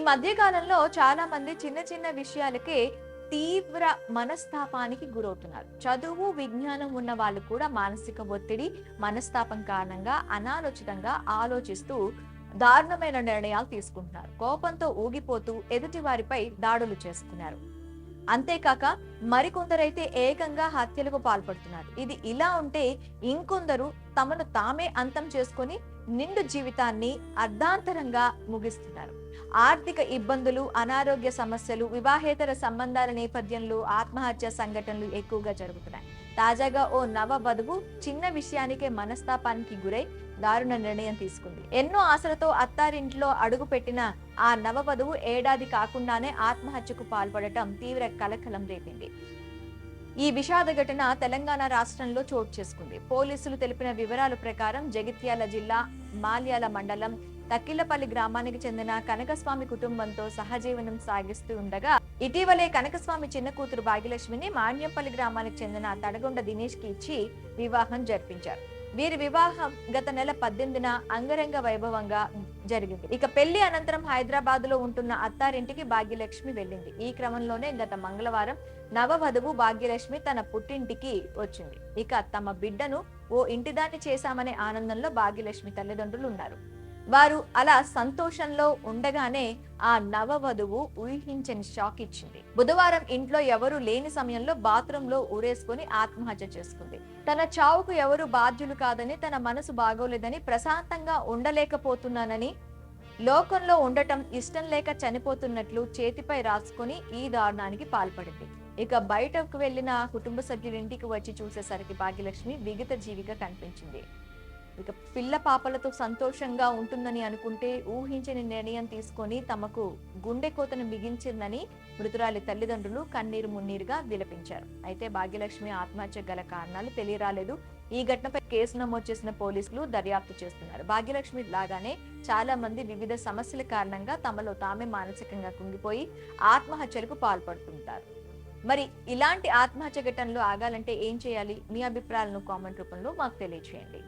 మధ్య కాలంలో చాలా మంది చిన్న చిన్న విషయాలకే తీవ్ర మనస్తాపానికి గురవుతున్నారు. చదువు, విజ్ఞానం ఉన్న వాళ్ళు కూడా మానసిక ఒత్తిడి, మనస్తాపం కారణంగా అనాలోచితంగా ఆలోచిస్తూ దారుణమైన నిర్ణయాలు తీసుకుంటున్నారు. కోపంతో ఊగిపోతూ ఎదుటి వారిపై దాడులు చేస్తున్నారు. అంతేకాక మరికొందరైతే ఏకంగా హత్యలకు పాల్పడుతున్నారు. ఇది ఇలా ఉంటే ఇంకొందరు తమను తామే అంతం చేసుకొని నిండు జీవితాన్ని అర్ధాంతరంగా ముగిస్తున్నారు. ఆర్థిక ఇబ్బందులు, అనారోగ్య సమస్యలు, వివాహేతర సంబంధాల నేపథ్యంలో ఆత్మహత్య సంఘటనలు ఎక్కువగా జరుగుతున్నాయి. తాజాగా ఓ నవ వధువు చిన్న విషయానికే మనస్తాపానికి గురై దారుణ నిర్ణయం తీసుకుంది. ఎన్నో ఆశలతో అత్తారింట్లో అడుగు పెట్టిన ఆ నవవధువు ఏడాది కాకుండానే ఆత్మహత్యకు పాల్పడటం తీవ్ర కలకలం రేపింది. ఈ విషాద ఘటన తెలంగాణ రాష్ట్రంలో చోటు చేసుకుంది. పోలీసులు తెలిపిన వివరాల ప్రకారం జగిత్యాల జిల్లా మాల్యాల మండలం తక్కిళ్లపల్లి గ్రామానికి చెందిన కనకస్వామి కుటుంబంతో సహజీవనం సాగిస్తూ ఉండగా ఇటీవలే కనకస్వామి చిన్న కూతురు భాగ్యలక్ష్మిని మాన్యంపల్లి గ్రామానికి చెందిన తడగొండ దినేష్ కి ఇచ్చి వివాహం జరిపించారు. వీరి వివాహం గత నెల 18న అంగరంగ వైభవంగా జరిగింది. ఇక పెళ్లి అనంతరం హైదరాబాద్ లో ఉంటున్న అత్తారింటికి భాగ్యలక్ష్మి వెళ్ళింది. ఈ క్రమంలోనే గత మంగళవారం నవవధువు భాగ్యలక్ష్మి తన పుట్టింటికి వచ్చింది. ఇక తమ బిడ్డను ఓ ఇంటిదాన్ని చేశామనే ఆనందంలో భాగ్యలక్ష్మి తల్లిదండ్రులు ఉన్నారు. వారు అలా సంతోషంలో ఉండగానే ఆ నవవధువు ఊహించని షాక్ ఇచ్చింది. బుధవారం ఇంట్లో ఎవరు లేని సమయంలో బాత్రూమ్ లో ఊరేసుకుని ఆత్మహత్య చేసుకుంది. తన చావుకు ఎవరు బాధ్యులు కాదని, తన మనసు బాగోలేదని, ప్రశాంతంగా ఉండలేకపోతున్నానని, లోకంలో ఉండటం ఇష్టం లేక చనిపోతున్నట్లు చేతిపై రాసుకుని ఈ దారుణానికి పాల్పడింది. ఇక బయటకు వెళ్లిన కుటుంబ సభ్యులు ఇంటికి వచ్చి చూసేసరికి భాగ్యలక్ష్మి విగత జీవిగా కనిపించింది. ఇక పిల్ల పాపలతో సంతోషంగా ఉంటుందని అనుకుంటే ఊహించని నిర్ణయం తీసుకొని తమకు గుండె కోతను మిగించిందని మృతురాలి తల్లిదండ్రులు కన్నీరు మున్నీరుగా విలపించారు. అయితే భాగ్యలక్ష్మి ఆత్మహత్య గల కారణాలు తెలియరాలేదు. ఈ ఘటనపై కేసు నమోదు చేసిన పోలీసులు దర్యాప్తు చేస్తున్నారు. భాగ్యలక్ష్మి లాగానే చాలా మంది వివిధ సమస్యల కారణంగా తమలో తామే మానసికంగా కుంగిపోయి ఆత్మహత్యలకు పాల్పడుతుంటారు. మరి ఇలాంటి ఆత్మహత్య ఘటనలు ఆగాలంటే ఏం చేయాలి? మీ అభిప్రాయాలను కామెంట్ రూపంలో మాకు తెలియజేయండి.